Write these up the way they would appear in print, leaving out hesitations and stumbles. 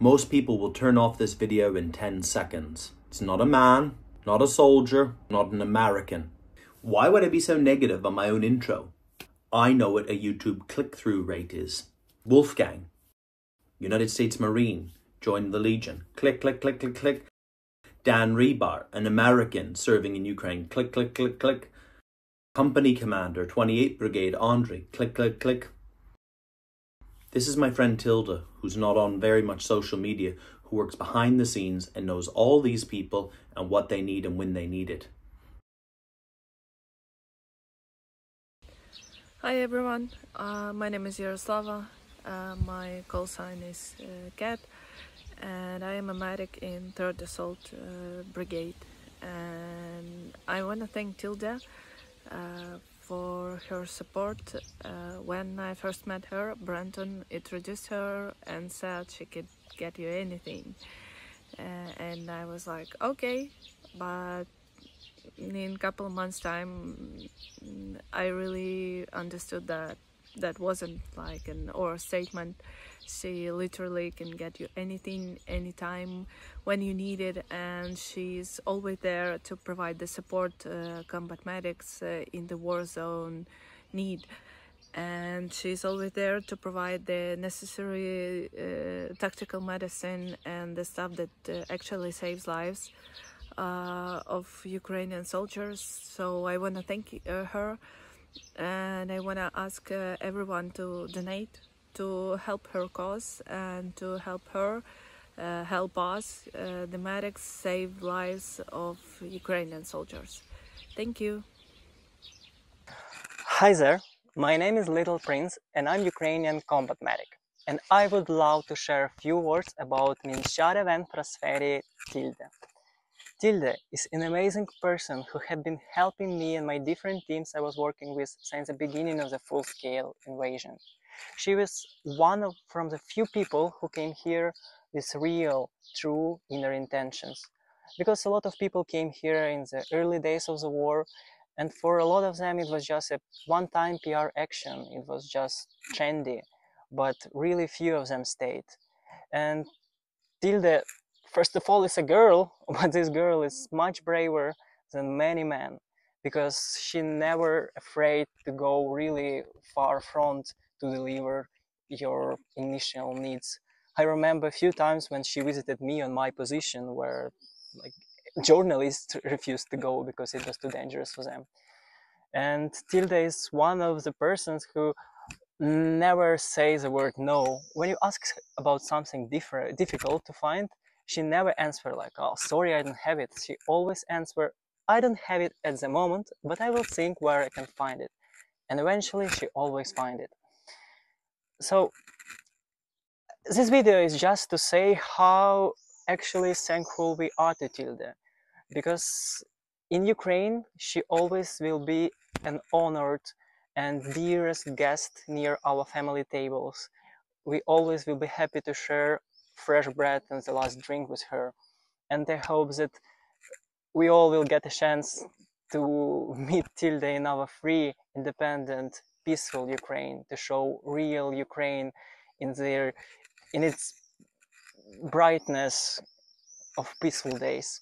Most people will turn off this video in 10 seconds. It's not a man, not a soldier, not an American. Why would I be so negative on my own intro? I know what a YouTube click-through rate is. Wolfgang, United States Marine, joined the Legion. Click, click, click, click, click. Dan Rebar, an American serving in Ukraine. Click, click, click, click. Company Commander, 28th Brigade, Andre. Click, click, click. This is my friend Tilde, who's not on very much social media, who works behind the scenes and knows all these people and what they need and when they need it. Hi everyone, my name is Yaroslava, my call sign is Cat, and I am a medic in 3rd Assault Brigade, and I want to thank Tilde for her support. When I first met her, Brenton introduced her and said she could get you anything, and I was like, okay, but in a couple of months time I really understood that that wasn't like an or statement. She literally can get you anything, anytime, when you need it, and she's always there to provide the support combat medics in the war zone need, and she's always there to provide the necessary tactical medicine and the stuff that actually saves lives of Ukrainian soldiers. So I want to thank her, and I want to ask everyone to donate to help her cause and to help her help us, the medics, save lives of Ukrainian soldiers. Thank you. Hi there, my name is Little Prince and I'm Ukrainian combat medic, and I would love to share a few words about Minshare Ven Prosferi Tilde. Tilde is an amazing person who had been helping me and my different teams I was working with since the beginning of the full-scale invasion. She was one from the few people who came here with real, true inner intentions. Because a lot of people came here in the early days of the war, and for a lot of them it was just a one-time PR action, it was just trendy, but really few of them stayed. And Tilde, first of all, is a girl, but this girl is much braver than many men, because she never afraid to go really far front to deliver your initial needs. I remember a few times when she visited me on my position where like journalists refused to go because it was too dangerous for them. And Tilde is one of the persons who never says the word no. When you ask about something difficult to find, she never answers like, oh, sorry, I don't have it. She always answers, I don't have it at the moment, but I will think where I can find it. And eventually she always finds it. So this video is just to say how actually thankful we are to Tilde, because in Ukraine she always will be an honored and dearest guest near our family tables. We always will be happy to share fresh bread and the last drink with her, and I hope that we all will get a chance to meet Tilde in our free, independent, peaceful Ukraine, to show real Ukraine in its brightness of peaceful days.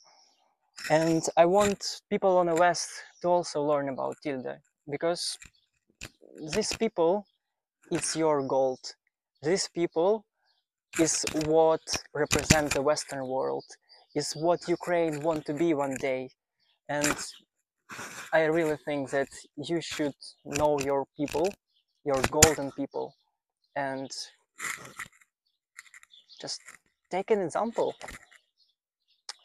And I want people on the West to also learn about Tilde, because these people, it's your gold. These people is what represent the Western world, is what Ukraine want to be one day. And I really think that you should know your people, your golden people, and just take an example.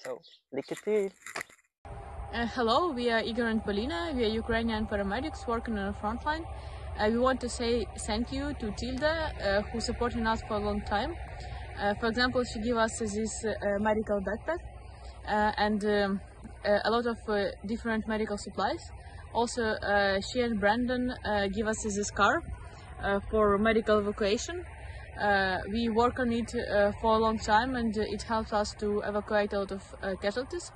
So, likety. Hello, we are Igor and Polina. We are Ukrainian paramedics working on the front line. We want to say thank you to Tilde, who supported us for a long time. For example, she gave us this medical backpack and a lot of different medical supplies. Also, she and Brandon give us this car for medical evacuation. We work on it for a long time, and it helps us to evacuate a lot of casualties.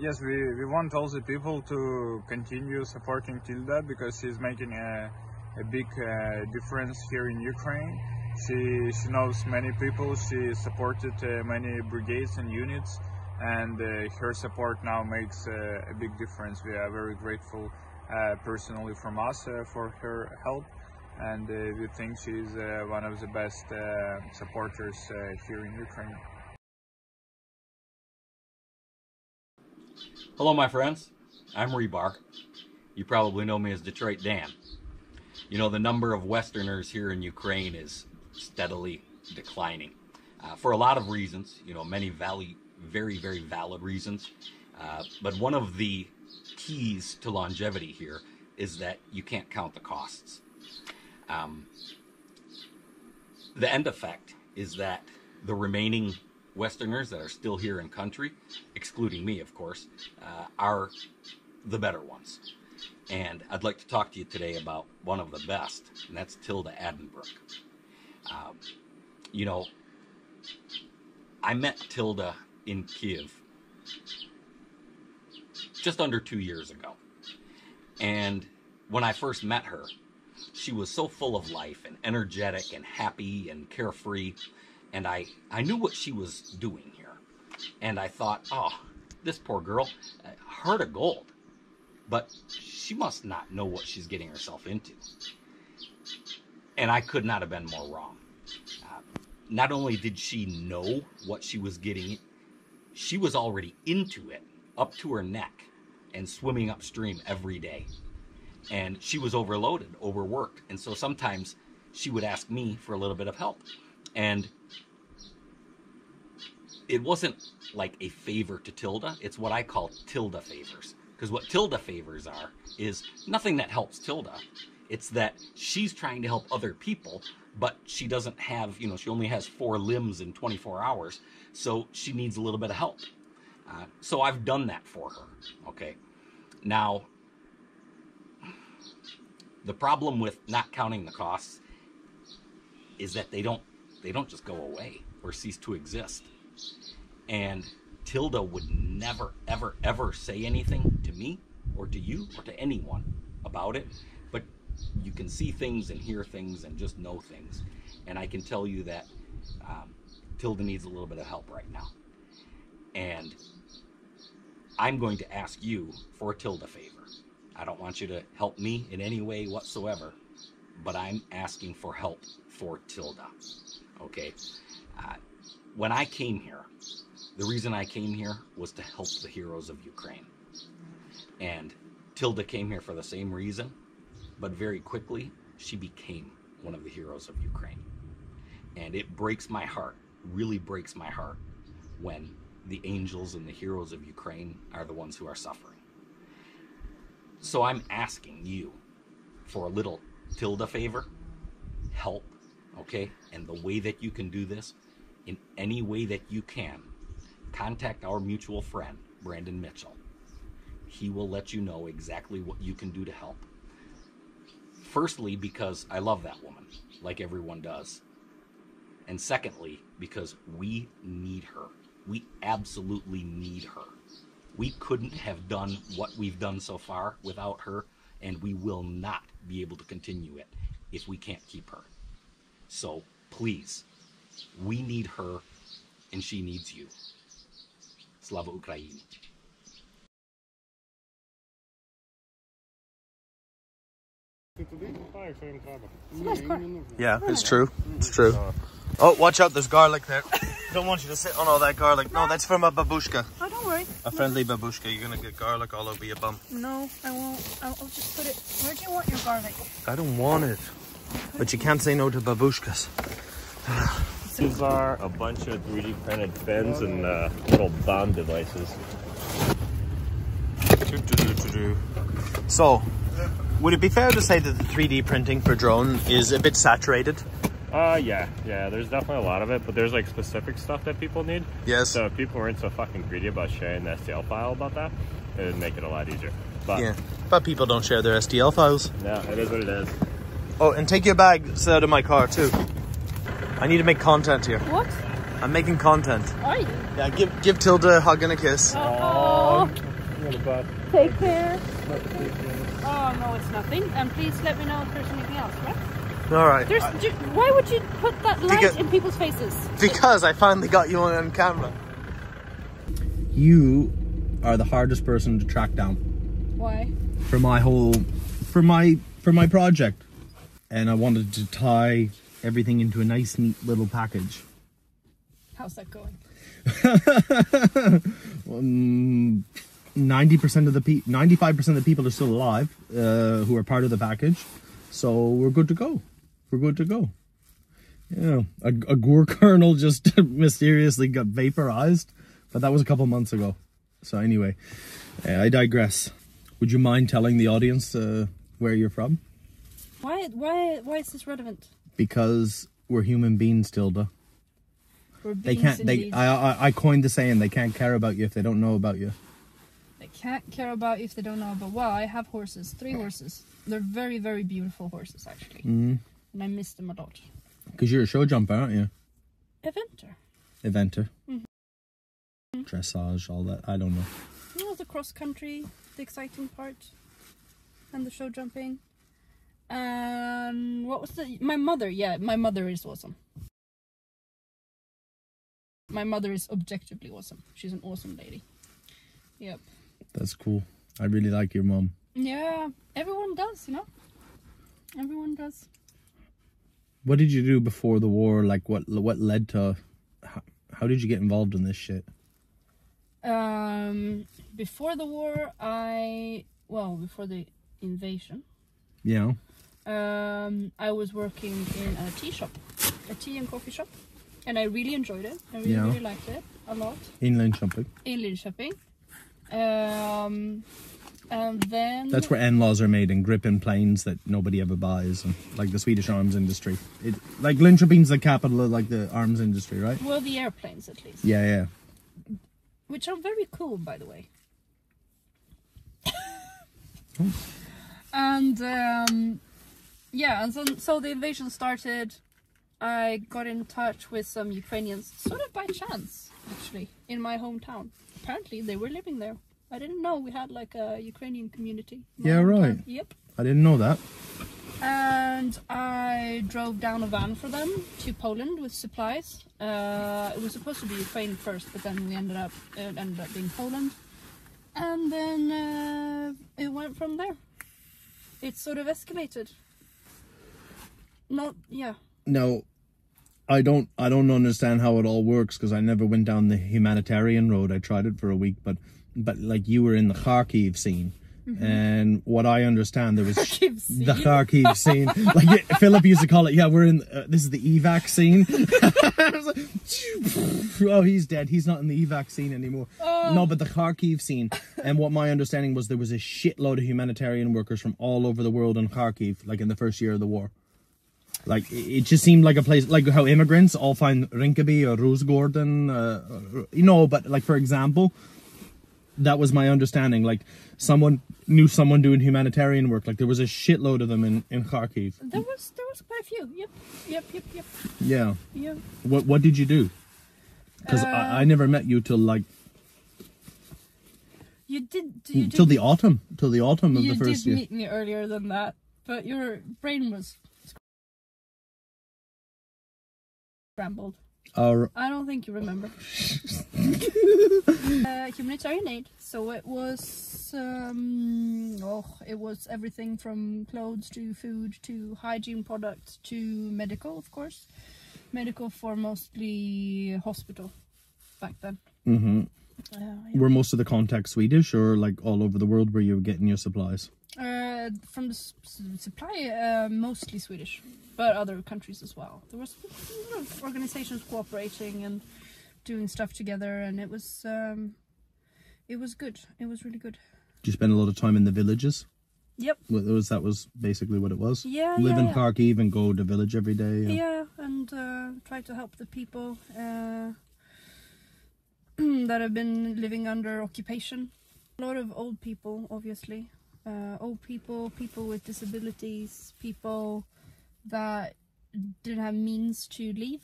Yes, we want all the people to continue supporting Tilde, because she's making a big difference here in Ukraine. She knows many people. She supported many brigades and units, and her support now makes a big difference. We are very grateful personally from us for her help, and we think she's one of the best supporters here in Ukraine. Hello my friends, I'm Rebar. You probably know me as Detroit Dan. You know, the number of Westerners here in Ukraine is steadily declining for a lot of reasons, you know, many very, very valid reasons. But one of the keys to longevity here is that you can't count the costs. The end effect is that the remaining Westerners that are still here in country, excluding me, of course, are the better ones. And I'd like to talk to you today about one of the best, and that's Tilde Adenbrook. You know, I met Tilde in Kiev just under 2 years ago. And when I first met her, she was so full of life and energetic and happy and carefree. And I knew what she was doing here. And I thought, oh, this poor girl, heart of gold. But she must not know what she's getting herself into. And I could not have been more wrong. Not only did she know what she was getting, she was already into it, up to her neck, and swimming upstream every day. And she was overloaded, overworked. And so sometimes she would ask me for a little bit of help. And it wasn't like a favor to Tilde. It's what I call Tilde favors. Because what Tilde favors are is nothing that helps Tilde. It's that she's trying to help other people, but she doesn't have, you know, she only has 4 limbs in 24 hours. So she needs a little bit of help. So I've done that for her. Okay. Now, the problem with not counting the costs is that they don't just go away or cease to exist. And Tilde would never, ever, ever say anything to me or to you or to anyone about it. But you can see things and hear things and just know things. And I can tell you that Tilde needs a little bit of help right now. And I'm going to ask you for a Tilde favor. I don't want you to help me in any way whatsoever, but I'm asking for help for Tilde. Okay? When I came here, the reason I came here was to help the heroes of Ukraine. And Tilde came here for the same reason, but very quickly, she became one of the heroes of Ukraine. And it breaks my heart, really breaks my heart, when the angels and the heroes of Ukraine are the ones who are suffering. So I'm asking you for a little Tilde favor, help, okay? And the way that you can do this, in any way that you can, contact our mutual friend, Brandon Mitchell. He will let you know exactly what you can do to help. Firstly, because I love that woman, like everyone does. And secondly, because we need her. We absolutely need her. We couldn't have done what we've done so far without her, and we will not be able to continue it if we can't keep her. So please, we need her, and she needs you. Slava Ukraini. Yeah, it's true. It's true. Oh, watch out, there's garlic there. Don't want you to sit on all that garlic. No, that's from a babushka. Oh, don't worry. A friendly babushka. You're going to get garlic all over your bum. No, I won't. I'll just put it... Where do you want your garlic? I don't want it. But you can't say no to babushkas. These are a bunch of 3D printed fins and little bomb devices. So, would it be fair to say that the 3D printing for drone is a bit saturated? Yeah, there's definitely a lot of it, but there's like specific stuff that people need. Yes. So if people weren't so fucking greedy about sharing the STL file about that, it would make it a lot easier. But yeah, but people don't share their STL files. Yeah, it is what it is. Oh, and take your bags out of my car too. I need to make content here. What? I'm making content. Are you? Yeah, give Tilde a hug and a kiss. Oh. What about? Take care. Oh, no, it's nothing. And please let me know if there's anything else, right? All right. Why would you put that light in people's faces? Because I finally got you on camera. You are the hardest person to track down. Why? For my project. And I wanted to tie everything into a nice, neat little package. How's that going? 95% of the people are still alive who are part of the package, so we're good to go. We're good to go. Yeah, a Gore kernel just mysteriously got vaporized, but that was a couple months ago. So anyway, I digress. Would you mind telling the audience where you're from? Why is this relevant? Because we're human beings, Tilde. They can't. I coined the saying. They can't care about you if they don't know about you. They can't care about you if they don't know about. Well, I have horses. 3 horses. They're very, very beautiful horses, actually. Mm-hmm. And I miss them a lot. Because you're a show jumper, aren't you? Eventer. Mm-hmm. Dressage, all that. I don't know. You know, the cross country, the exciting part, and the show jumping. And what was my mother? Yeah, my mother is awesome. My mother is objectively awesome. She's an awesome lady. Yep. That's cool. I really like your mom. Yeah, everyone does, you know? Everyone does. What did you do before the war? Like, what led to... How did you get involved in this shit? Before the war, before the invasion... Yeah. I was working in a tea and coffee shop. And I really enjoyed it. I really liked it a lot. In Linköping. And then... That's where in-laws are made in gripping planes that nobody ever buys. And, like the Swedish arms industry. Like Linköping's the capital of like the arms industry, right? Well, the airplanes at least. Yeah. Which are very cool, by the way. And so the invasion started. I got in touch with some Ukrainians, sort of by chance, actually, in my hometown. Apparently, they were living there. I didn't know we had like a Ukrainian community. Yeah, right. Yep. I didn't know that. And I drove down a van for them to Poland with supplies. It was supposed to be Ukraine first, but then we ended up being Poland. And then it went from there. It sort of escalated. No, I don't understand how it all works because I never went down the humanitarian road. I tried it for a week, but like you were in the Kharkiv scene. Mm-hmm. And what I understand, there was the Kharkiv scene. Like Philip used to call it. Yeah, we're in. This is the evac scene. Oh, he's dead. He's not in the evac scene anymore. No, but the Kharkiv scene. And what my understanding was, there was a shitload of humanitarian workers from all over the world in Kharkiv, like in the first year of the war. Like it just seemed like a place, like how immigrants all find Rinkeby or Rosgården, But like for example, that was my understanding. Like someone knew someone doing humanitarian work. Like there was a shitload of them in Kharkiv. There was quite a few. Yep. Yeah. What did you do? Because I never met you till like. You did till the autumn of the first year. You did meet me earlier than that, but your brain was scrambled. I don't think you remember. Humanitarian aid. So it was it was everything from clothes to food to hygiene products to medical, of course. Medical for mostly hospital back then. Mm-hmm. Were most of the contacts Swedish or like all over the world where you were getting your supplies? From the supply, mostly Swedish, but other countries as well. There was organizations cooperating and doing stuff together, and it was good. It was really good. Did you spend a lot of time in the villages? Yep. That was basically what it was? Yeah. Live in Kharkiv and go to village every day? Yeah, and try to help the people that have been living under occupation. A lot of old people, obviously. Old people, people with disabilities, people that didn't have means to leave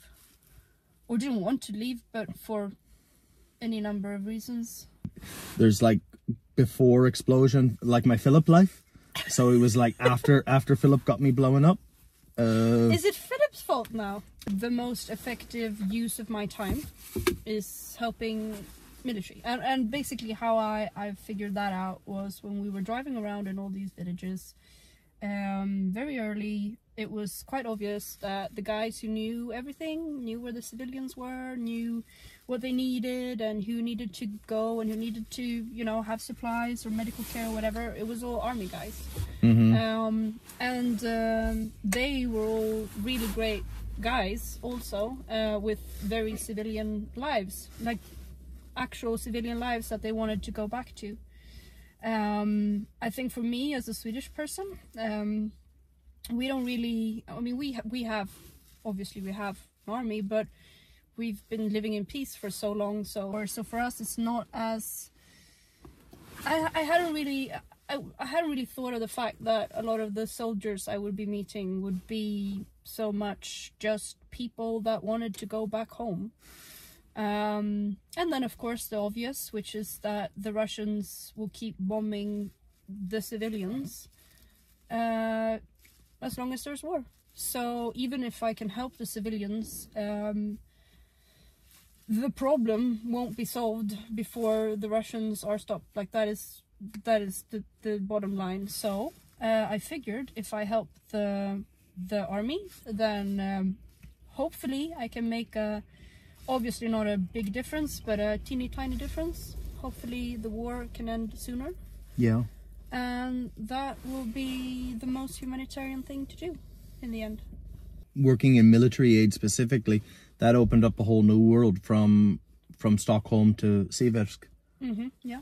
or didn't want to leave, but for any number of reasons. There's like before explosion, like my Philip life. So it was like after Philip got me blowing up. Is it Philip's fault now? The most effective use of my time is helping military. And basically how I figured that out was when we were driving around in all these villages. Very early, it was quite obvious that the guys who knew everything, knew where the civilians were, knew what they needed and who needed to go and who needed to, you know, have supplies or medical care or whatever. It was all army guys. They were all really great guys also, with very civilian lives, like actual civilian lives that they wanted to go back to. I think for me as a Swedish person, we don't really, I mean, we have obviously we have an army, but we've been living in peace for so long, so for us it's not as, I hadn't really thought of the fact that a lot of the soldiers I would be meeting would be so much just people that wanted to go back home. And then of course the obvious, which is that the Russians will keep bombing the civilians as long as there's war. So even if I can help the civilians, the problem won't be solved before the Russians are stopped. Like that is the bottom line. So I figured if I help the army, then hopefully I can make a, obviously not a big difference, but a teeny tiny difference. Hopefully the war can end sooner. Yeah. And that will be the most humanitarian thing to do in the end. Working in military aid specifically, that opened up a whole new world from Stockholm to Swish. Yeah.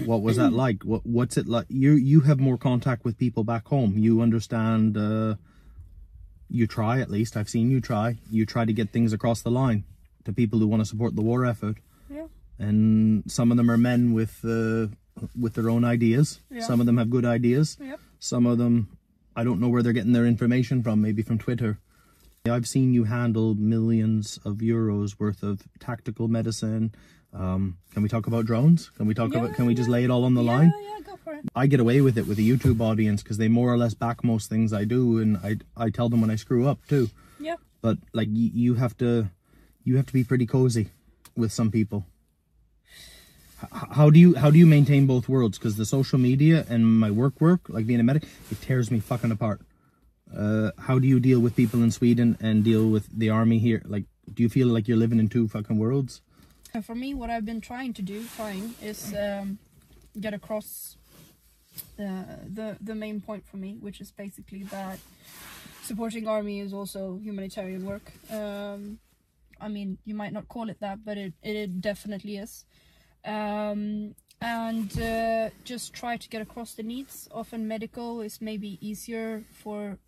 What was that like? What's it like? You have more contact with people back home. You understand. You try, at least. I've seen you try. You try to get things across the line to people who want to support the war effort. Yeah. And some of them are men with their own ideas. Yeah. Some of them have good ideas. Yep. Some of them, I don't know where they're getting their information from. Maybe from Twitter. I've seen you handle millions of euros worth of tactical medicine. Can we talk about drones? Can we talk about? Can we just lay it all on the line? Yeah, go for it. I get away with it with a YouTube audience because they more or less back most things I do, and I tell them when I screw up too. Yeah. But like you have to be pretty cozy with some people. How do you maintain both worlds? Because the social media and my work, like being a medic, it tears me fucking apart. How do you deal with people in Sweden and deal with the army here? Like, do you feel like you're living in two fucking worlds? For me, what I've been trying to do, is get across the main point for me, which is basically that supporting army is also humanitarian work. I mean, you might not call it that, but it definitely is. And just try to get across the needs. Often medical is maybe easier for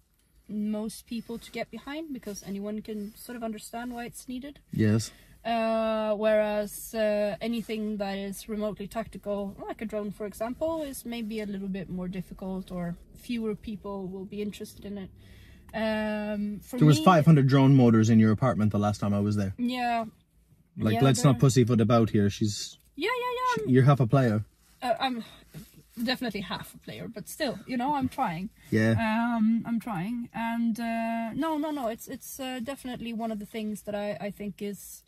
most people to get behind because anyone can sort of understand why it's needed. Yes. Whereas anything that is remotely tactical, like a drone for example, is maybe a little bit more difficult, or fewer people will be interested in it. There was 500 drone motors in your apartment the last time I was there. Yeah. Like, let's not pussyfoot about here. Yeah. You're half a player. I'm definitely half a player, but still, you know, I'm trying. Yeah. I'm trying, and no. It's definitely one of the things that I think is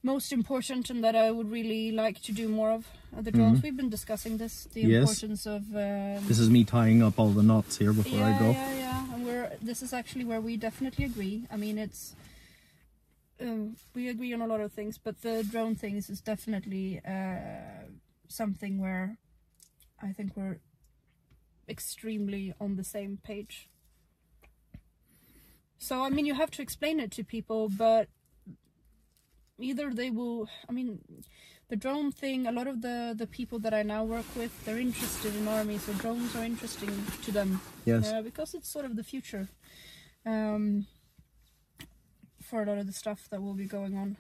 most important, and that I would really like to do more of. The drones. We've been discussing this, the importance of. This is me tying up all the knots here before I go. Yeah. And this is actually where we definitely agree. I mean, it's. We agree on a lot of things, but the drone things is definitely something where I think we're extremely on the same page. So, I mean, you have to explain it to people, but either they will, I mean, the drone thing, a lot of the people that I now work with, they're interested in army, so drones are interesting to them. Yes. Because it's sort of the future. For a lot of the stuff that will be going on.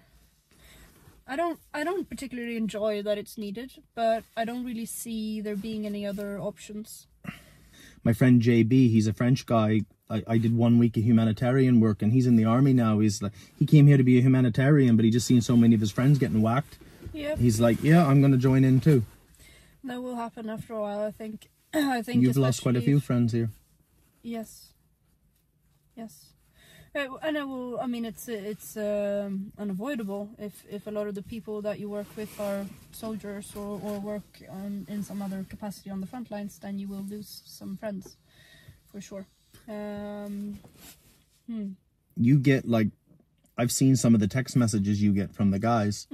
I don't particularly enjoy that it's needed, but I don't really see there being any other options. My friend JB, he's a French guy. I did 1 week of humanitarian work, and he's in the army now. He's like, he came here to be a humanitarian, but he just seen so many of his friends getting whacked. Yep. He's like, yeah, I'm going to join in too. That will happen after a while, I think. You've lost quite a few friends here. Yes. Yes. And I mean, it's unavoidable if a lot of the people that you work with are soldiers or work in some other capacity on the front lines, then you will lose some friends, for sure. You get, like, I've seen some of the text messages you get from the guys,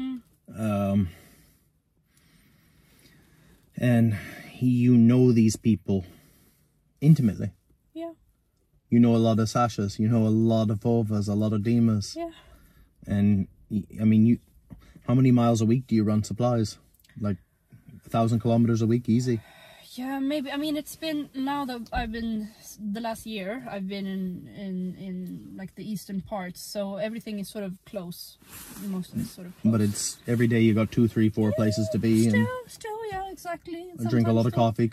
and you know these people intimately. Yeah. You know a lot of Sashas, you know a lot of Vovas, a lot of Dimas. Yeah. And, I mean, how many miles a week do you run supplies? Like 1,000 kilometers a week, easy. Yeah, maybe. I mean, it's been, now that I've been, the last year, I've been in like the eastern parts, so everything is sort of close. Most of it's sort of close. But it's, every day you got 2, 3, 4 places to be. Still, yeah, exactly. And drink a lot of coffee,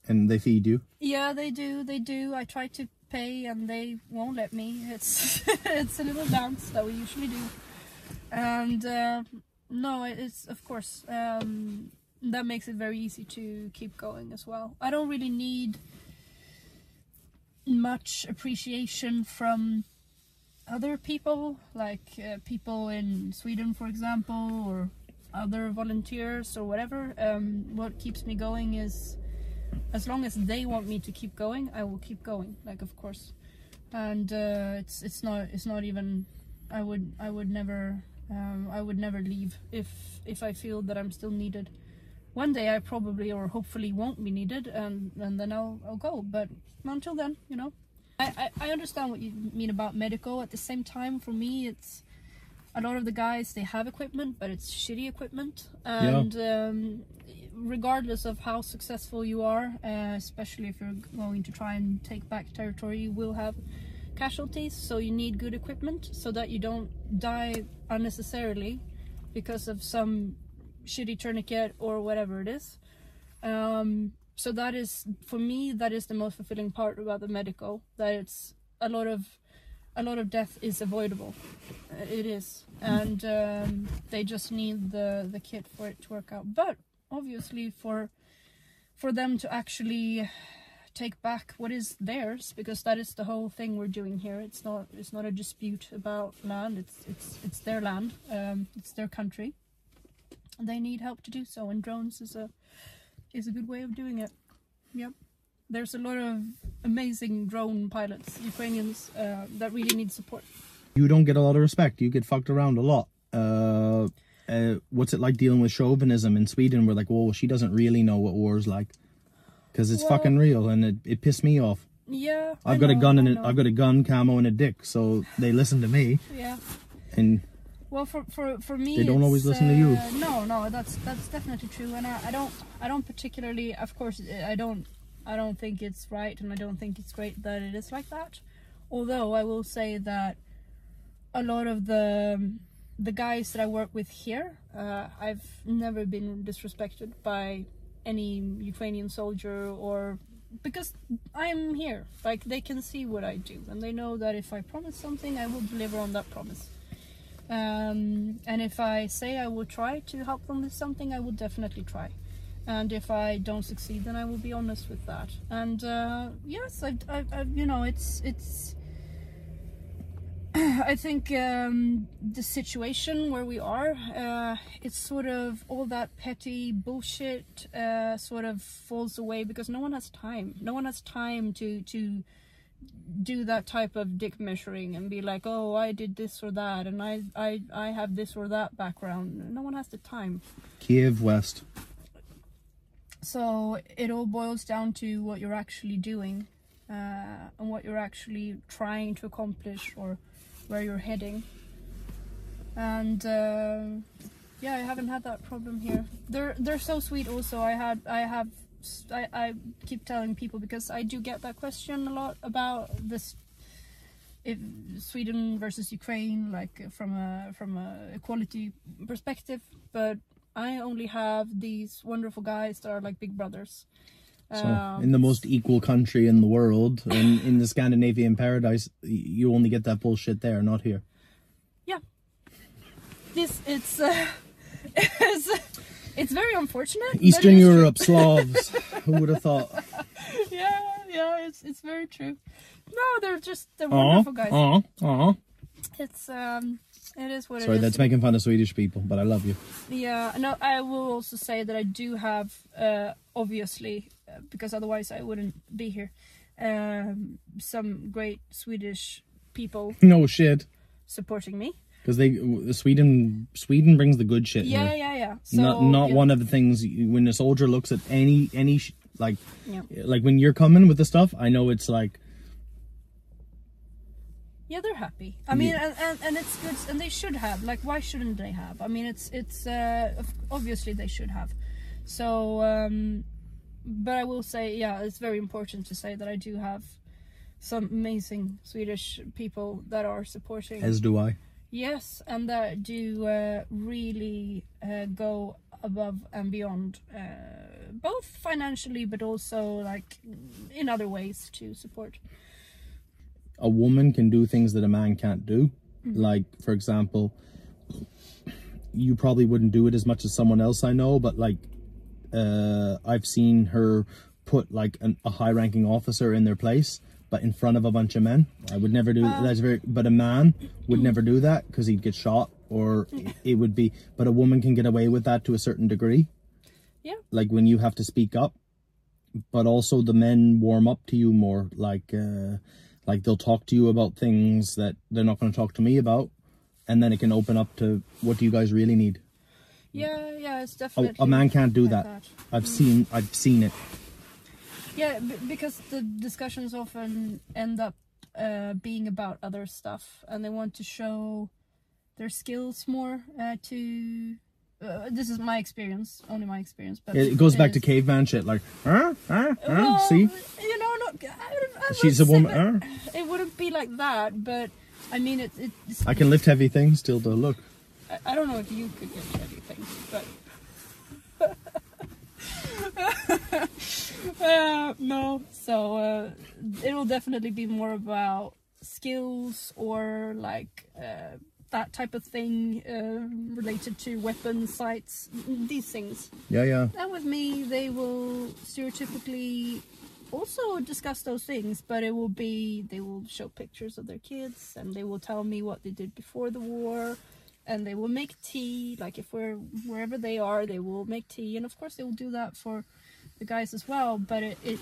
and they feed you. Yeah, they do. I try to pay and they won't let me. It's it's a little dance that we usually do. And no, it's, of course, that makes it very easy to keep going as well. I don't really need much appreciation from other people, like people in Sweden, for example, or other volunteers or whatever. What keeps me going is, as long as they want me to keep going, I will keep going, like, of course. And it's not even, I would never leave if I feel that I'm still needed. One day I probably, or hopefully, won't be needed, and then I'll go. But until then, you know, I understand what you mean about medical. At the same time, for me, it's a lot of the guys, they have equipment, but it's shitty equipment. And regardless of how successful you are, especially if you're going to try and take back territory, you will have casualties. So you need good equipment so that you don't die unnecessarily because of some shitty tourniquet or whatever it is. So that is, for me, that is the most fulfilling part about the medical, that it's a lot of death is avoidable. It is. And they just need the kit for it to work out. But obviously for them to actually take back what is theirs, because that is the whole thing we're doing here. It's not a dispute about land. It's their land. It's their country. They need help to do so, and drones is a good way of doing it. Yep. There's a lot of amazing drone pilots, Ukrainians, that really need support. You don't get a lot of respect. You get fucked around a lot. What's it like dealing with chauvinism in Sweden? We're like, whoa, she doesn't really know what war's like, because it's fucking real, and it pissed me off. Yeah. I've got a gun, camo, and a dick, so they listen to me. Yeah. And well, for me, they don't always listen to you. No, that's definitely true, and I don't particularly, of course, I don't think it's right, and I don't think it's great that it is like that. Although I will say that a lot of the guys that I work with here, I've never been disrespected by any Ukrainian soldier, or because I'm here. Like, they can see what I do, and they know that if I promise something, I will deliver on that promise. And if I say I will try to help them with something, I will definitely try. And if I don't succeed, then I will be honest with that. And yes, I you know, it's I think the situation where we are, it's sort of all that petty bullshit sort of falls away, because no one has time. No one has time to do that type of dick measuring and be like, oh, I did this or that, and I have this or that background. No one has the time. Kiev West. So it all boils down to what you're actually doing, and what you're actually trying to accomplish, or where you're heading. And yeah, I haven't had that problem here. They're so sweet. Also, I keep telling people, because I do get that question a lot about this, if Sweden versus Ukraine, like from a equality perspective. But I only have these wonderful guys that are like big brothers. So in the most equal country in the world, in the Scandinavian paradise, you only get that bullshit there, not here. Yeah. It's very unfortunate. Eastern Europe, Slavs. Who would have thought? Yeah, it's very true. No, they're wonderful guys. It's it is what it is. Sorry, that's making fun of Swedish people, but I love you. Yeah, no, I will also say that I do have, obviously, because otherwise I wouldn't be here, some great Swedish people. No shit. Supporting me. Because Sweden brings the good shit. Yeah, here. yeah. So, not yeah. one of the things when a soldier looks at any like when you're coming with the stuff, I know it's like. Yeah, they're happy. I mean, and it's good, and they should have. Like, why shouldn't they have? I mean, it's obviously they should have. So, but I will say, yeah, it's very important to say that I do have some amazing Swedish people that are supporting. As do I. Yes, and that do really go above and beyond, both financially, but also like in other ways to support. A woman can do things that a man can't do. Like, for example, you probably wouldn't do it as much as someone else I know, but like I've seen her put like a high-ranking officer in their place, but in front of a bunch of men. I would never do that. But a man would never do that because he'd get shot, or it would be. But a woman can get away with that to a certain degree. Yeah. Like when you have to speak up, but also the men warm up to you more. Like they'll talk to you about things that they're not going to talk to me about, and then it can open up to what do you guys really need. Yeah, it's definitely. A man can't do that. I've seen it. Yeah, because the discussions often end up being about other stuff, and they want to show their skills more to. This is my experience, only my experience. But it goes back to caveman shit, like, well, see? You know, she's a woman. It wouldn't be like that, but I mean, it's. I can lift heavy things, Tilde. Look. I don't know if you could lift heavy things, but no. So it will definitely be more about skills or like. That type of thing related to weapons, sites, these things. Yeah. And with me, they will stereotypically also discuss those things, but they will show pictures of their kids, and they will tell me what they did before the war, and they will make tea. Like if we're wherever they are, they will make tea, and of course they will do that for the guys as well. But it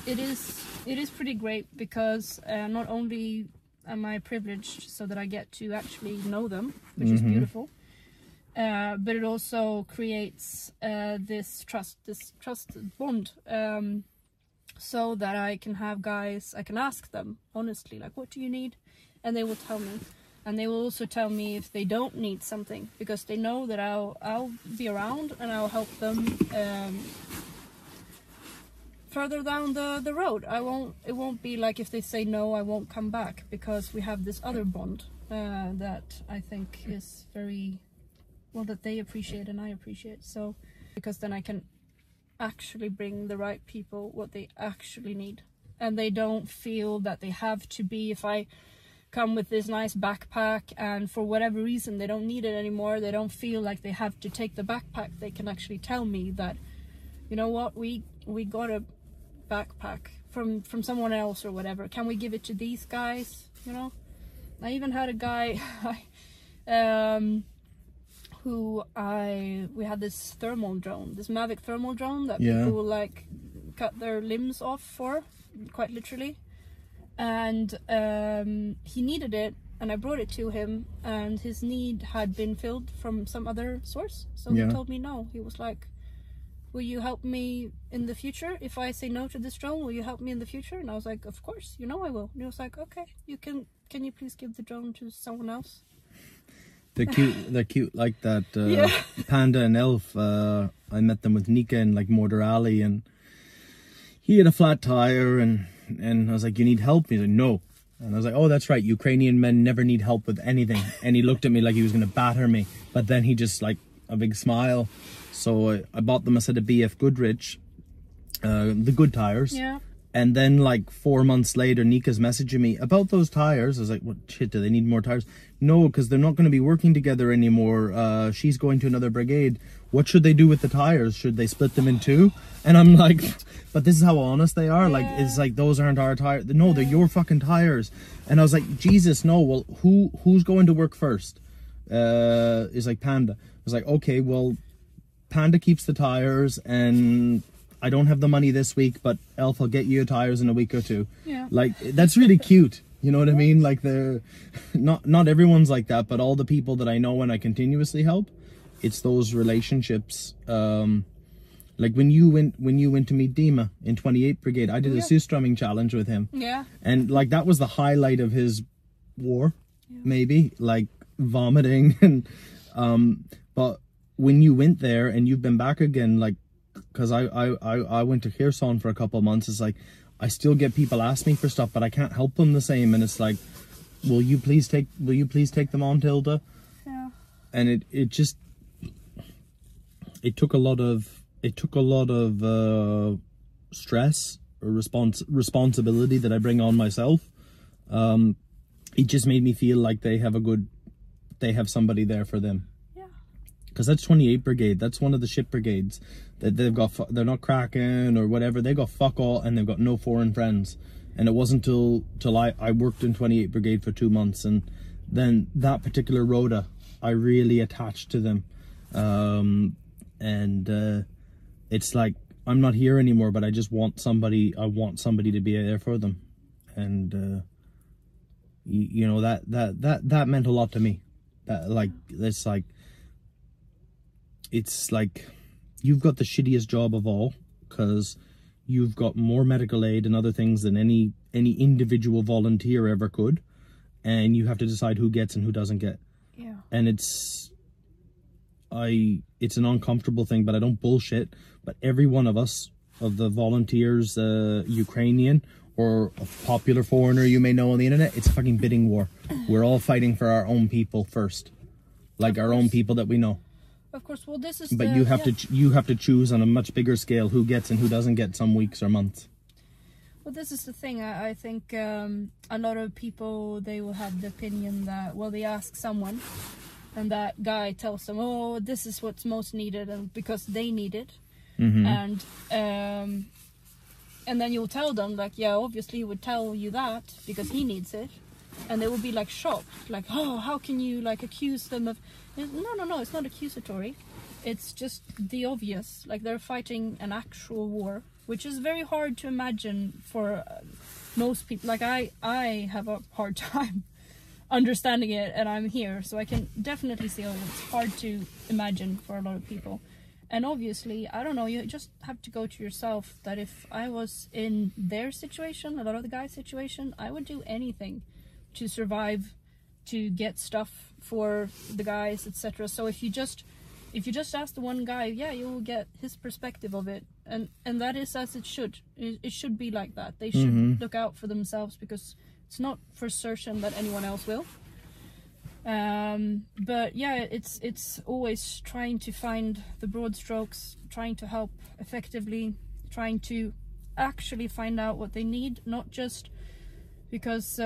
is pretty great because not only am I privileged so that I get to actually know them, which is beautiful, but it also creates this trust bond, so that I can have guys, I can ask them honestly, like, what do you need? And they will tell me, and they will also tell me if they don't need something, because they know that I'll be around and I'll help them further down the road. It won't be like if they say no, I won't come back, because we have this other bond that I think is very well, that they appreciate and I appreciate. So because then I can actually bring the right people what they actually need, and they don't feel that they have to be, if I come with this nice backpack and for whatever reason they don't need it anymore, they don't feel like they have to take the backpack. They can actually tell me that, you know what, we got a backpack from someone else or whatever, can we give it to these guys? You know, I even had a guy we had this thermal drone, this Mavic thermal drone that people like cut their limbs off for, quite literally, and he needed it, and I brought it to him, and his need had been filled from some other source, so he told me no. He was like, will you help me in the future? If I say no to this drone, will you help me in the future? And I was like, of course, you know I will. And he was like, okay, can you please give the drone to someone else? They're cute like that. Panda and Elf, I met them with Nika in like Mortar Alley, and he had a flat tire, and I was like, you need help? He's like, no. And I was like, oh, that's right, Ukrainian men never need help with anything. And he looked at me like he was going to batter me, but then he just like a big smile. So I bought them a set of BF Goodrich, the good tires. Yeah. And then like 4 months later, Nika's messaging me about those tires. I was like, what shit, do they need more tires? No, because they're not going to be working together anymore. She's going to another brigade. What should they do with the tires? Should they split them in two? And I'm like, but this is how honest they are. Like, it's like, those aren't our tires. No, they're your fucking tires. And I was like, Jesus, no. Well, who's going to work first? It's like Panda. I was like, okay, well, Panda keeps the tires, and I don't have the money this week, but Elf will get you tires in a week or two. Yeah. Like, that's really cute. You know what I mean? Like, they're not everyone's like that, but all the people that I know and I continuously help, it's those relationships. Like when you went to meet Dima in 28th Brigade, I did a Swiss drumming challenge with him. Yeah. And like, that was the highlight of his war, maybe, like vomiting. And but when you went there and you've been back again, like, because I went to Kherson for a couple of months, it's like, I still get people ask me for stuff, but I can't help them the same. And it's like, will you please take them on, Tilde? Yeah. And it took a lot of stress or responsibility that I bring on myself. It just made me feel like they have somebody there for them. Because that's 28th Brigade. That's one of the ship brigades that they're not cracking or whatever. They got fuck all, and they've got no foreign friends. And it wasn't till I worked in 28th Brigade for 2 months, and then that particular rota, I really attached to them. It's like, I'm not here anymore, but I just want somebody. I want somebody to be there for them, and you know, that meant a lot to me. It's like you've got the shittiest job of all, because you've got more medical aid and other things than any individual volunteer ever could, and you have to decide who gets and who doesn't get. Yeah. And it's an uncomfortable thing, but I don't bullshit. But every one of us, of the volunteers, Ukrainian or a popular foreigner you may know on the internet, it's a fucking bidding war. We're all fighting for our own people first, like our own people that we know. Of course, well, this is. But you have to choose on a much bigger scale who gets and who doesn't get some weeks or months. Well, this is the thing. I think a lot of people, they will have the opinion that, well, they ask someone, and that guy tells them, oh, this is what's most needed, and because they need it, and then you'll tell them like, yeah, obviously he would tell you that because he needs it, and they will be like shocked, like, oh, how can you like accuse them of? No, it's not accusatory. It's just the obvious. Like, they're fighting an actual war, which is very hard to imagine for most people. Like, I have a hard time understanding it, and I'm here, so I can definitely see how it's hard to imagine for a lot of people. And obviously, I don't know, you just have to go to yourself that if I was in their situation, a lot of the guys' situation, I would do anything to survive, to get stuff for the guys, etc. So if you just ask the one guy, yeah, you will get his perspective of it, and that is as it should. It should be like that. They should look out for themselves, because it's not for certain that anyone else will. But yeah, it's always trying to find the broad strokes, trying to help effectively, trying to actually find out what they need, not just because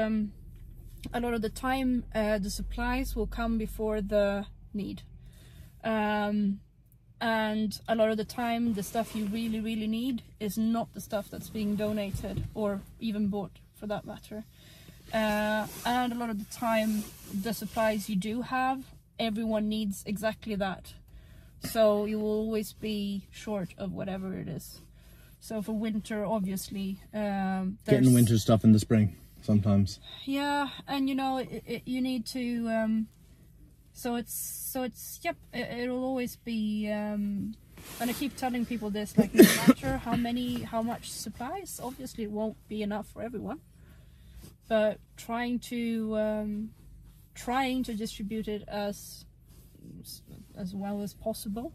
a lot of the time the supplies will come before the need, and a lot of the time the stuff you really need is not the stuff that's being donated or even bought, for that matter. And a lot of the time the supplies you do have, everyone needs exactly that, so you will always be short of whatever it is. So for winter, obviously, getting winter stuff in the spring sometimes. Yeah, and you know, you need to. So it's yep. It'll always be. And I keep telling people this, like, no matter how much supplies, obviously it won't be enough for everyone. But trying to distribute it as well as possible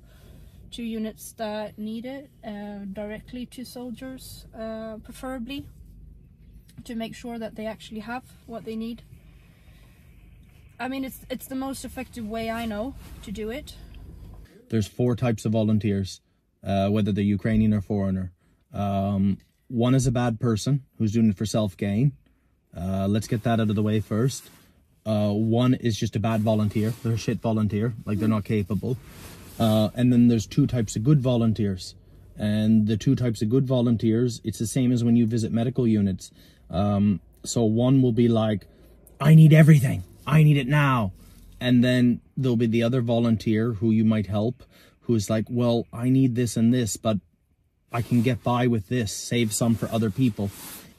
to units that need it, directly to soldiers, preferably, to make sure that they actually have what they need. I mean, it's the most effective way I know to do it. There's 4 types of volunteers, whether they're Ukrainian or foreigner. one is a bad person who's doing it for self-gain. Let's get that out of the way first. One is just a bad volunteer. They're a shit volunteer, like they're not capable. And then there's two types of good volunteers. And the two types of good volunteers, it's the same as when you visit medical units. So one will be like, I need everything. I need it now. And then there'll be the other volunteer who you might help, who's like, well, I need this and this, but I can get by with this, save some for other people.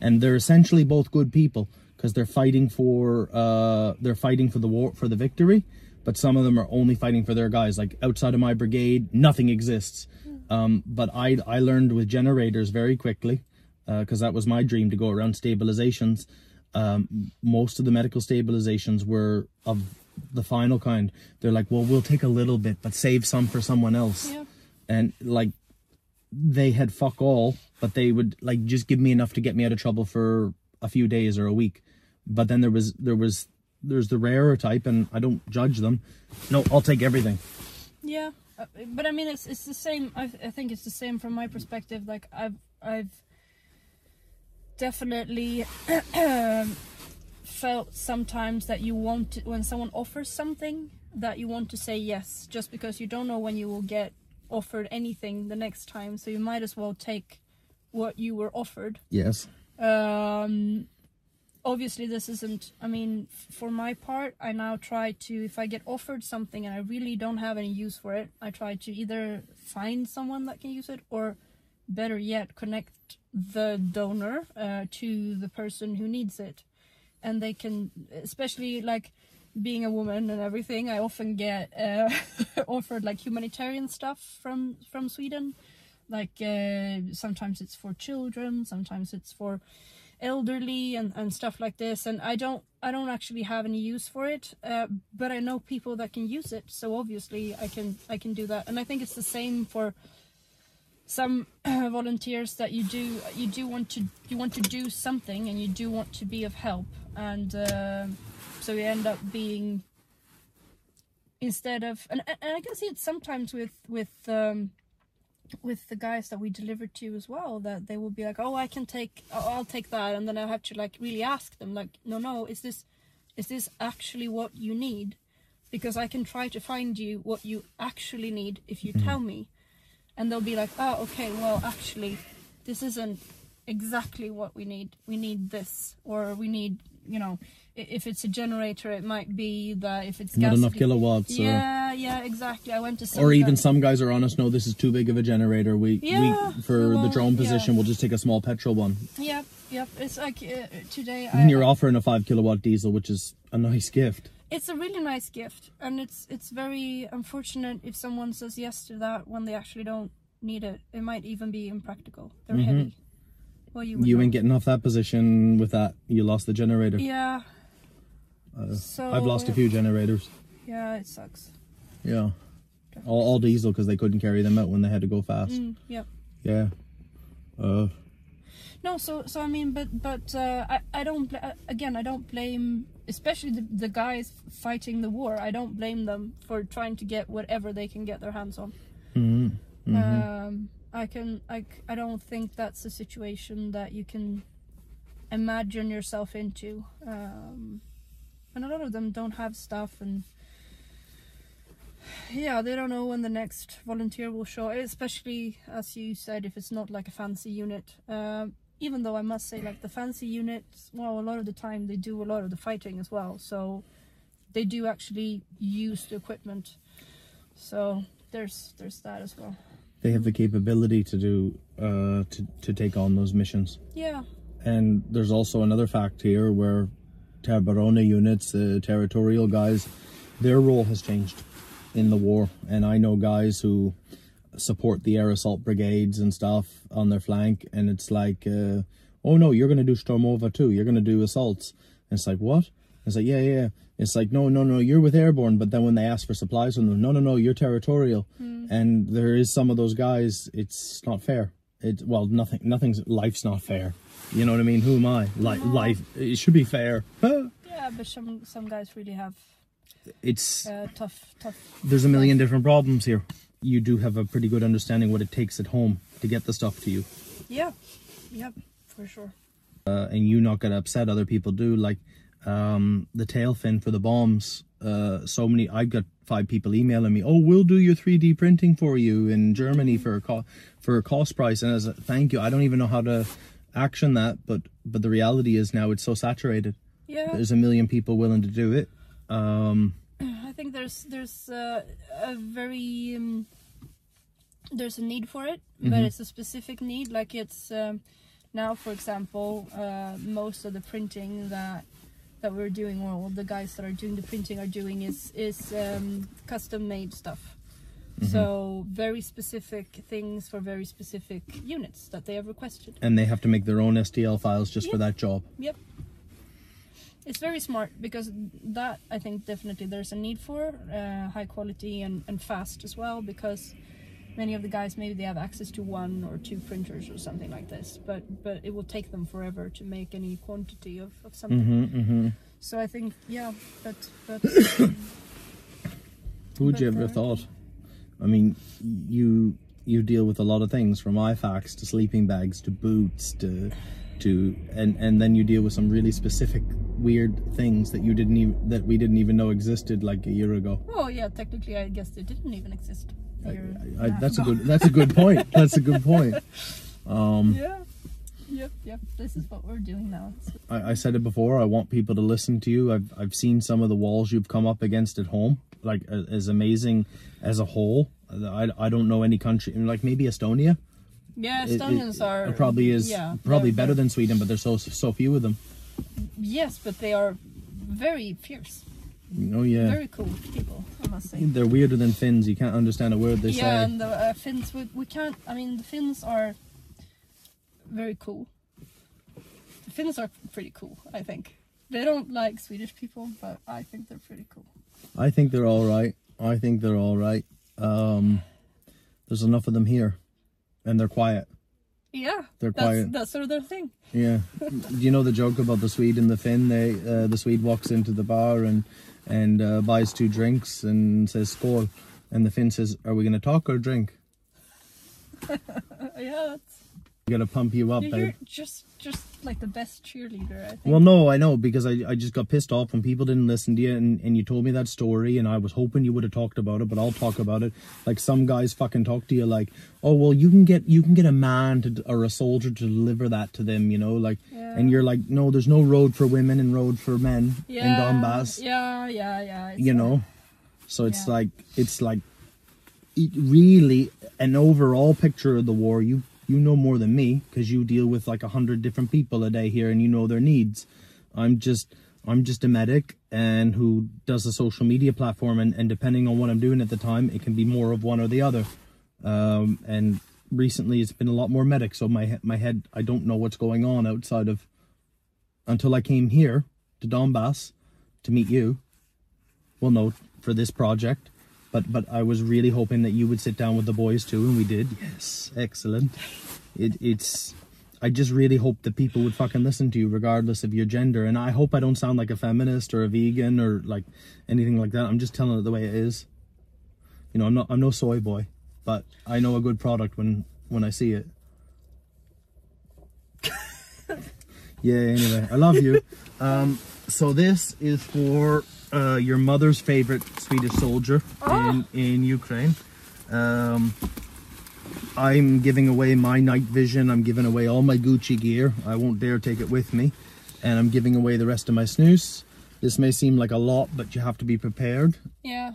And they're essentially both good people because they're fighting for the war, for the victory. But some of them are only fighting for their guys. Like outside of my brigade, nothing exists. But I learned with generators very quickly, because that was my dream, to go around stabilizations. Most of the medical stabilizations were of the final kind. They're like, well, we'll take a little bit, but save some for someone else. Yeah. And like, they had fuck all, but they would like just give me enough to get me out of trouble for a few days or a week. But then there's the rarer type, and I don't judge them. No, I'll take everything. Yeah, but I mean, it's the same. I think it's the same from my perspective. Like I've definitely felt sometimes that you want to, when someone offers something, that you want to say yes, just because you don't know when you will get offered anything the next time, so you might as well take what you were offered. Yes. Obviously this isn't, I mean, for my part, I now try to, if I get offered something and I really don't have any use for it, I try to either find someone that can use it, or better yet, connect the donor to the person who needs it. And they can, especially like being a woman and everything, I often get offered like humanitarian stuff from Sweden. Like sometimes it's for children, sometimes it's for elderly and stuff like this, and I don't actually have any use for it, but I know people that can use it, so obviously I can do that. And I think it's the same for some volunteers, that you want to do something, and you do want to be of help, and so you end up being, instead of, and I can see it sometimes with the guys that we deliver to as well, that they will be like, oh, I'll take that, and then I have to like really ask them, like, no, is this actually what you need? Because I can try to find you what you actually need if you tell me. And they'll be like, oh, okay, well, actually this isn't exactly what we need. We need this, or we need, you know, if it's a generator, it might be that if it's not enough kilowatts. Yeah, exactly. I went to some, or even some guys are honest, no, this is too big of a generator. We for the drone position, we'll just take a small petrol one. Yep. It's like today. And you're offering a 5 kilowatt diesel, which is a nice gift. It's a really nice gift, and it's very unfortunate if someone says yes to that when they actually don't need it. It might even be impractical. They're heavy. Well, you ain't getting off that position with that. You lost the generator. Yeah. So I've lost a few generators. Yeah, it sucks. Yeah. All diesel, because they couldn't carry them out when they had to go fast. Yep. Yeah. No, so I mean, but I don't, again, I don't blame, especially the guys fighting the war. I don't blame them for trying to get whatever they can get their hands on. I don't think that's a situation that you can imagine yourself into. And a lot of them don't have stuff, and yeah, they don't know when the next volunteer will show, especially, as you said, if it's not like a fancy unit. Even though I must say, like, the fancy units, well, a lot of the time they do a lot of the fighting as well, so they do actually use the equipment, so there's that as well. They have the capability to do to take on those missions. Yeah. And there's also another fact here where Territorial units, Territorial guys, their role has changed in the war, and I know guys who support the air assault brigades and stuff on their flank, and it's like, oh no, you're going to do Stormova too, you're going to do assaults. And it's like, what? It's like, yeah. It's like, no, you're with airborne, but then when they ask for supplies from them, no, you're Territorial. And there is some of those guys, it's not fair. Well, life's not fair. You know what I mean? Who am I? Life, it should be fair. Yeah, but some guys really have, it's tough. There's a million different problems here. You do have a pretty good understanding what it takes at home to get the stuff to you. Yeah. Yep, for sure. And you not get upset, other people do. Like the tail fin for the bombs. I got 5 people emailing me, oh, we'll do your 3D printing for you in Germany for a cost price. And as a thank you, I don't even know how to action that, but the reality is now it's so saturated. Yeah, there's a million people willing to do it. I think there's a very there's a need for it, but it's a specific need. Like it's now, for example, most of the printing that we're doing, or all the guys that are doing the printing are doing, is custom made stuff. So very specific things for very specific units that they have requested. And they have to make their own STL files just for that job. Yep. It's very smart, because that, I think, definitely there's a need for high quality and fast as well, because many of the guys, maybe they have access to 1 or 2 printers or something like this, but it will take them forever to make any quantity of something. So I think, yeah, that's who'd you ever thought? I mean, you deal with a lot of things, from IFACs to sleeping bags to boots to and then you deal with some really specific weird things that we didn't even know existed like a year ago. Oh yeah, technically I guess they didn't even exist. That's a good point. That's a good point. Yeah. Yep. This is what we're doing now. I said it before, I want people to listen to you. I've seen some of the walls you've come up against at home, like as amazing as a whole. I don't know any country, like maybe Estonia. Yeah, Estonians are probably better than Sweden, but there's so few of them. Yes, but they are very fierce. Oh yeah, very cool people, I must say. They're weirder than Finns. You can't understand a word they say. Yeah, and the Finns, we can't. I mean, the Finns are very cool. The Finns are pretty cool, I think. They don't like Swedish people, but I think they're pretty cool. I think they're all right. There's enough of them here. And they're quiet. Yeah, they're quiet. That's sort of their thing. Yeah. Do you know the joke about the Swede and the Finn? The Swede walks into the bar and buys 2 drinks and says skål, and the Finn says, "Are we going to talk or drink?" Yeah, that's... Gotta pump you up, you're just like the best cheerleader, I think. Well, no, I know, because I just got pissed off when people didn't listen to you, and you told me that story, and I was hoping you would have talked about it, but I'll talk about it. Like, some guys fucking talk to you like, oh, well, you can get a man or a soldier to deliver that to them, you know, like, and you're like, no, there's no road for women and road for men in Donbass. Yeah. You know, so it's like really an overall picture of the war. You know more than me, because you deal with like 100 different people a day here, and you know their needs. I'm just a medic and who does a social media platform, and depending on what I'm doing at the time, it can be more of one or the other. And recently it's been a lot more medic, so my head, I don't know what's going on outside of, until I came here to Donbass to meet you. Well, no, for this project. But I was really hoping that you would sit down with the boys too, and we did. Yes, excellent. I just really hope that people would fucking listen to you regardless of your gender, and I hope I don't sound like a feminist or a vegan or like anything like that. I'm just telling it the way it is. You know, I'm no soy boy, but I know a good product when I see it. Yeah, anyway, I love you. So this is for your mother's favorite Swedish soldier in Ukraine. I'm giving away my night vision. I'm giving away all my Gucci gear. I won't dare take it with me. And I'm giving away the rest of my snus. This may seem like a lot, but you have to be prepared. Yeah.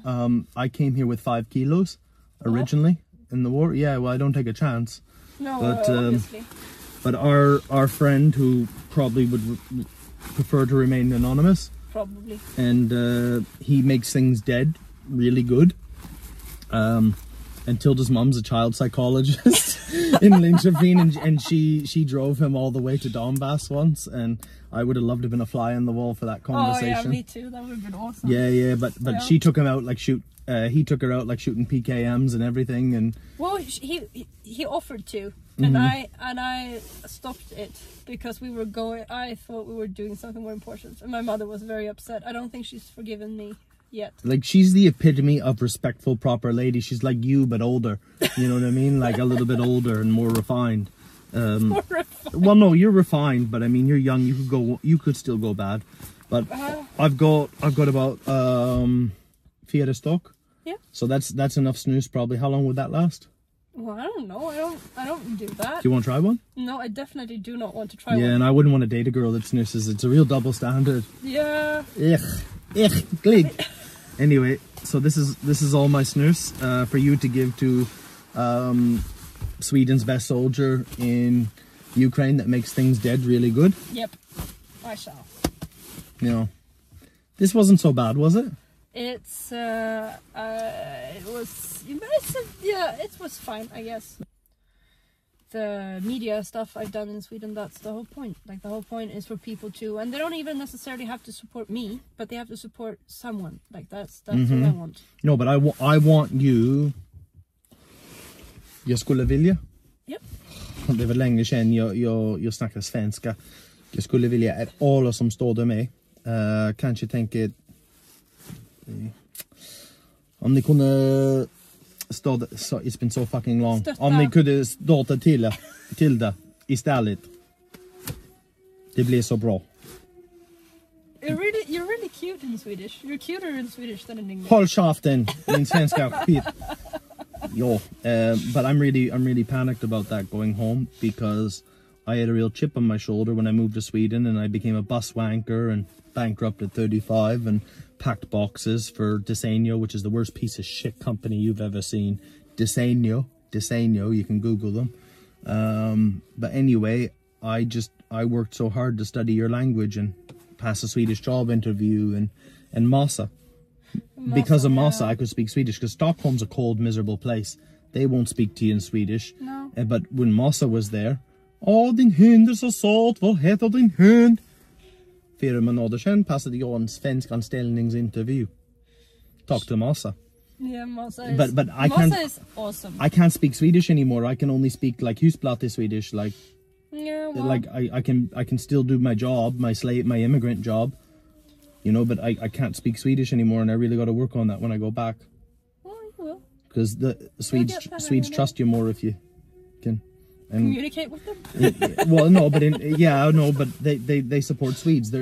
I came here with 5 kilos originally in the war. Yeah, well, I don't take a chance. No, but, obviously. But our friend, who probably would prefer to remain anonymous. Probably. And he makes things dead really good. And Tilde's mom's a child psychologist in Linköping, and she drove him all the way to Donbass once, and I would have loved to have been a fly on the wall for that conversation. Oh yeah, me too. That would have been awesome. Yeah, but she took him out like he took her out like shooting PKMs and everything, and well, he offered to, and I stopped it because we were going. I thought we were doing something more important, and my mother was very upset. I don't think she's forgiven me yet. Like, she's the epitome of respectful, proper lady. She's like you, but older. You know what I mean? Like a little bit older and more refined. Well, no, you're refined, but I mean, you're young. You could still go bad. But I've got about 4 stock. Yeah. So that's enough snus probably. How long would that last? Well, I don't know. I don't do that. Do you want to try one? No, I definitely do not want to try one. Yeah, and I wouldn't want to date a girl that snoozes. It's a real double standard. Yeah. Glig. Anyway, so this is all my snus for you to give to Sweden's best soldier in Ukraine that makes things dead really good. Yep, I shall. You know, this wasn't so bad, was it? It was fine, I guess. The media stuff I've done in Sweden, that's the whole point. Like, the whole point is for people to, and they don't even necessarily have to support me, but they have to support someone. Like, that's what I want. No, but I want you. Jag skulle vilja. Yep. Det var länge sedan jag snackade svenska. Jag skulle vilja att alla som står där med kanske tänker om ni kunde stå där, so, it's been so fucking long. Stötta. Om ni kunde stå där Tilde istället. Det blir så bra. You're really cute in Swedish. You're cuter in Swedish than in English. Håll käften, min svenska skit. Yo, but I'm really panicked about that going home because I had a real chip on my shoulder when I moved to Sweden and I became a bus wanker and bankrupt at 35 and packed boxes for Disenio, which is the worst piece of shit company you've ever seen. Disenio, you can Google them. But anyway, I worked so hard to study your language and pass a Swedish job interview and Massa. Because of Massa, I could speak Swedish because Stockholm's a cold, miserable place. They won't speak to you in Swedish. No. But when Massa was there, din hund är så salt, vad heter din hund? 4 månader sedan passade jag en svensk anställningsintervju. Talk to Massa. Yeah, Massa is awesome. I can't speak Swedish anymore. I can only speak like husplatte Swedish. Like, yeah, well. like I can still do my job, my immigrant job. You know, but I can't speak Swedish anymore, and I really got to work on that when I go back. Well, you will. Because the Swedes trust you more if you can communicate with them. Well, no, but but they support Swedes.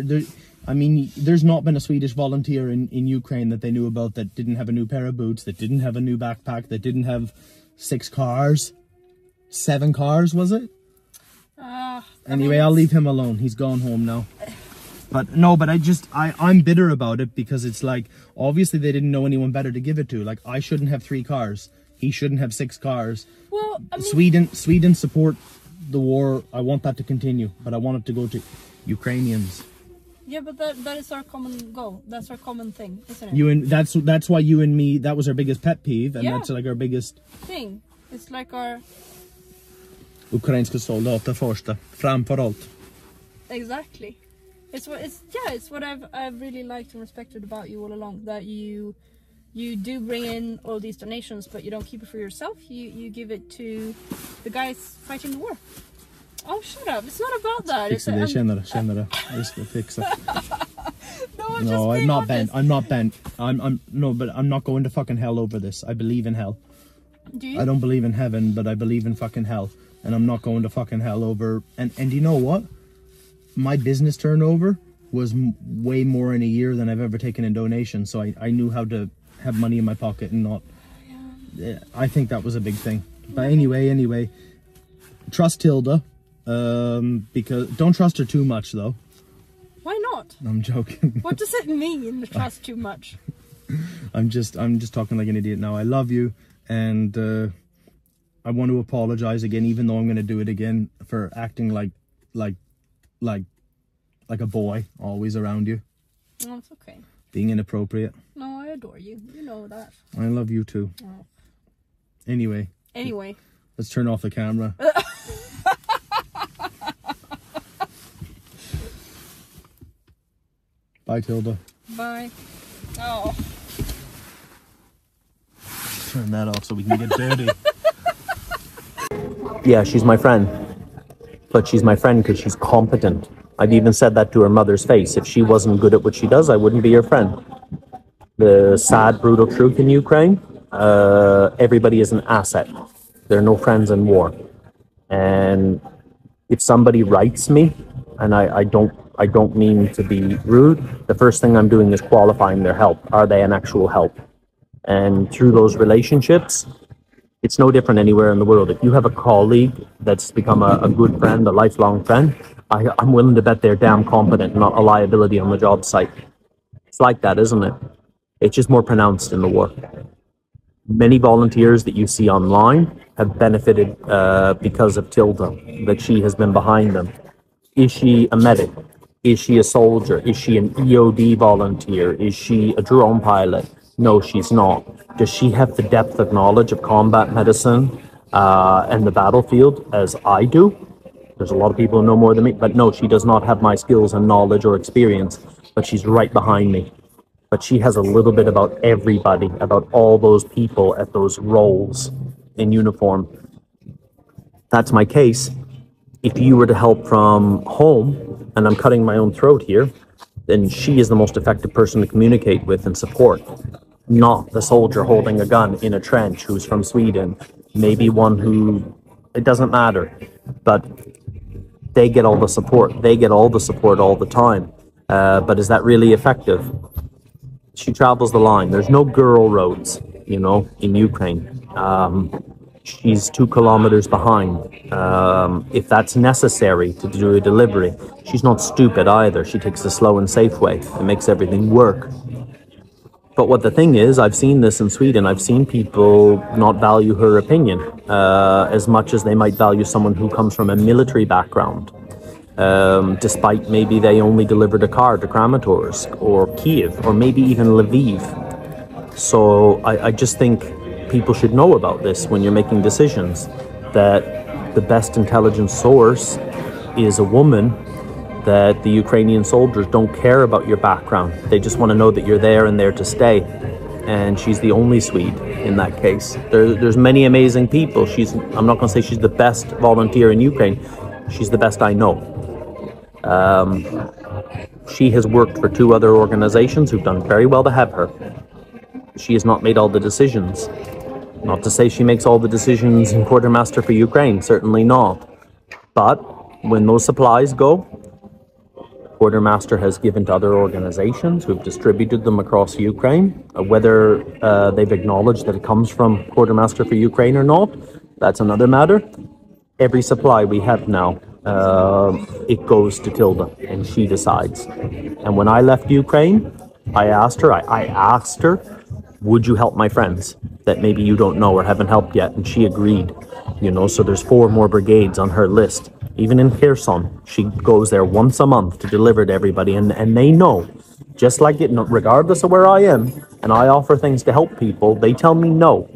I mean, there's not been a Swedish volunteer in Ukraine that they knew about that didn't have a new pair of boots, that didn't have a new backpack, that didn't have 6 cars, 7 cars, was it? Anyway, I'll leave him alone. He's gone home now. But no, but I'm bitter about it because it's like, obviously they didn't know anyone better to give it to. Like, I shouldn't have 3 cars. He shouldn't have 6 cars. Well, I mean, Sweden support the war. I want that to continue, but I want it to go to Ukrainians. Yeah, but that is our common goal. That's our common thing, isn't it? That's why you and me, that was our biggest pet peeve, and that's like our biggest thing. It's like our Ukrainska soldater första, framför allt. Exactly. It's what I've really liked and respected about you all along, that you do bring in all these donations, but you don't keep it for yourself. You give it to the guys fighting the war. Oh, shut up! It's not about that. Fixa det, känner det. Jag ska fixa. No, I'm not bent. I'm not bent. But I'm not going to fucking hell over this. I believe in hell. Do you? I don't believe in heaven, but I believe in fucking hell, and I'm not going to fucking hell over. And you know what? My business turnover was way more in a year than I've ever taken in donations, so I knew how to have money in my pocket and not. Yeah. I think that was a big thing. But anyway, trust Tilde, because don't trust her too much though. Why not? I'm joking. What does it mean, trust too much? I'm just talking like an idiot now. I love you, and I want to apologize again, even though I'm going to do it again for acting like a boy always around you. Oh, it's okay. Being inappropriate. No, I adore you. You know that. I love you too. Oh. Anyway. Let's turn off the camera. Bye, Tilde. Bye. Oh. Turn that off so we can get dirty. Yeah, she's my friend. But she's my friend because she's competent. I've even said that to her mother's face. If she wasn't good at what she does, I wouldn't be her friend. The sad, brutal truth in Ukraine, everybody is an asset. There are no friends in war. And if somebody writes me, and I don't mean to be rude, the first thing I'm doing is qualifying their help. Are they an actual help? And through those relationships, it's no different anywhere in the world. If you have a colleague that's become a good friend, a lifelong friend, I'm willing to bet they're damn competent, not a liability on the job site. It's like that, isn't it? It's just more pronounced in the war. Many volunteers that you see online have benefited because of Tilde, that she has been behind them. Is she a medic? Is she a soldier? Is she an EOD volunteer? Is she a drone pilot? No, she's not. Does she have the depth of knowledge of combat medicine and the battlefield as I do? There's a lot of people who know more than me, but no, she does not have my skills and knowledge or experience, but she's right behind me. But she has a little bit about everybody, about all those people at those roles in uniform. That's my case. If you were to help from home, and I'm cutting my own throat here, then she is the most effective person to communicate with and support, not the soldier holding a gun in a trench who's from Sweden, maybe one who, it doesn't matter, but they get all the support. They get all the support all the time. But is that really effective? She travels the line. There's no girl roads, you know, in Ukraine. She's 2 kilometers behind. If that's necessary to do a delivery, she's not stupid either. She takes the slow and safe way. It makes everything work. But what the thing is, I've seen this in Sweden. I've seen people not value her opinion as much as they might value someone who comes from a military background. Despite maybe they only delivered a car to Kramatorsk or Kiev or maybe even Lviv. So I just think people should know about this when you're making decisions, that the best intelligence source is a woman, that the Ukrainian soldiers don't care about your background. They just want to know that you're there and there to stay. And she's the only Swede in that case. There's many amazing people. I'm not going to say she's the best volunteer in Ukraine. She's the best I know. She has worked for 2 other organizations who've done very well to have her. She has not made all the decisions. Not to say she makes all the decisions in Quartermaster for Ukraine, certainly not. But when those supplies go, Quartermaster has given to other organizations who've distributed them across Ukraine. Whether they've acknowledged that it comes from Quartermaster for Ukraine or not, that's another matter. Every supply we have now, it goes to Tilde, and she decides. And when I left Ukraine, I asked her, would you help my friends that maybe you don't know or haven't helped yet? And she agreed, you know, so there's 4 more brigades on her list. Even in Kherson, she goes there once a month to deliver to everybody, and they know, just like it, regardless of where I am, and I offer things to help people, they tell me no,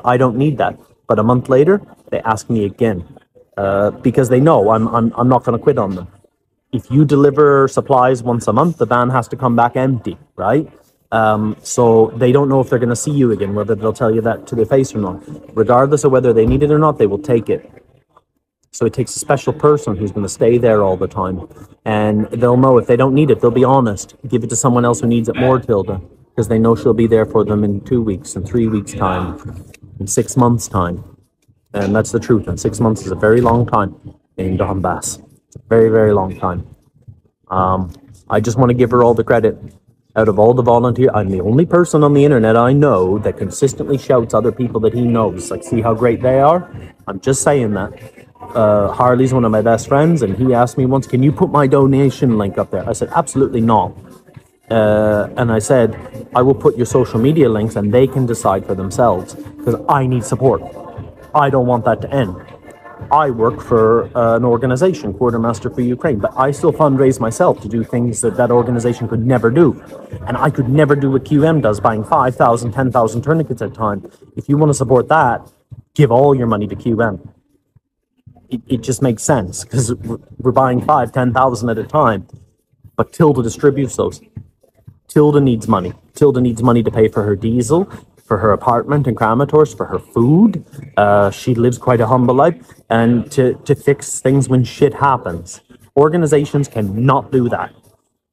I don't need that. But a month later, they ask me again, because they know I'm not going to quit on them. If you deliver supplies once a month, the van has to come back empty, right? So they don't know if they're going to see you again, whether they'll tell you that to their face or not. Regardless of whether they need it or not, they will take it. So it takes a special person who's going to stay there all the time. And they'll know if they don't need it, they'll be honest. Give it to someone else who needs it more, Tilde, because they know she'll be there for them in 2 weeks, in 3 weeks' time, in 6 months' time. And that's the truth. And 6 months is a very long time in Donbass. Very, very long time. I just want to give her all the credit. Out of all the volunteers, I'm the only person on the internet I know that consistently shouts other people that he knows, like, see how great they are? I'm just saying that. Harley's one of my best friends, and he asked me once, can you put my donation link up there? I said, absolutely not. And I said, I will put your social media links and they can decide for themselves, because I need support. I don't want that to end. I work for an organization, Quartermaster for Ukraine, but I still fundraise myself to do things that organization could never do. And I could never do what QM does, buying 5,000, 10,000 tourniquets at a time. If you want to support that, give all your money to QM. It just makes sense, because we're buying 5,000, 10,000 at a time. But Tilde distributes those. Tilde needs money. Tilde needs money to pay for her diesel, for her apartment in Kramatorsk, for her food. She lives quite a humble life, and to fix things when shit happens. Organizations cannot do that.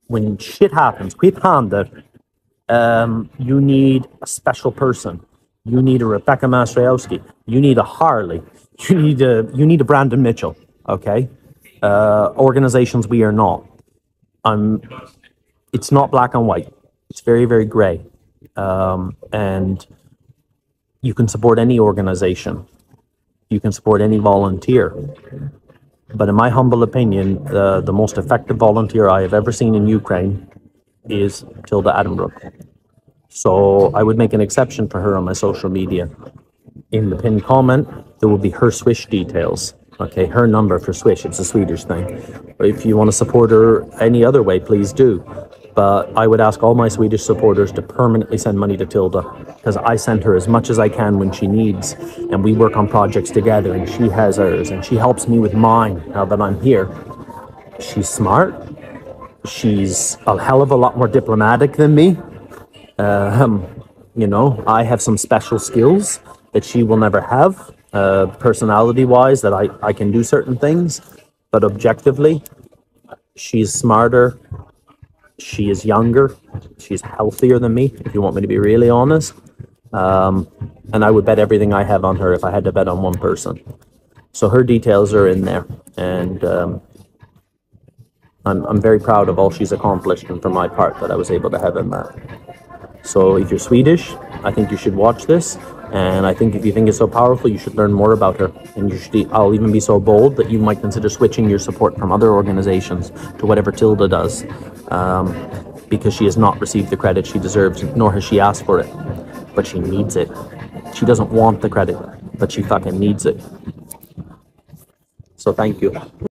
When shit happens, you need a special person. You need a Rebecca Mastrojowski. You need a Harley. You need a Brandon Mitchell. Okay, organizations we are not. It's not black and white. It's very, very gray. And you can support any organization. You can support any volunteer. But in my humble opinion, the most effective volunteer I have ever seen in Ukraine is Tilde Addenbrook. So I would make an exception for her on my social media. In the pinned comment, there will be her Swish details. Okay, her number for Swish, it's a Swedish thing. If you want to support her any other way, please do. But I would ask all my Swedish supporters to permanently send money to Tilde, because I send her as much as I can when she needs, and we work on projects together, and she has hers, and she helps me with mine now that I'm here. She's smart. She's a hell of a lot more diplomatic than me. You know, I have some special skills that she will never have. Personality-wise, that I can do certain things, but objectively, she's smarter, she is younger, she's healthier than me, if you want me to be really honest, and I would bet everything I have on her if I had to bet on one person. So her details are in there, and I'm very proud of all she's accomplished, and for my part that I was able to have in that. So if you're Swedish, I think you should watch this. And I think if you think it's so powerful, you should learn more about her. And you should, I'll even be so bold that you might consider switching your support from other organizations to whatever Tilde does. Because she has not received the credit she deserves, nor has she asked for it. But she needs it. She doesn't want the credit, but she fucking needs it. So thank you.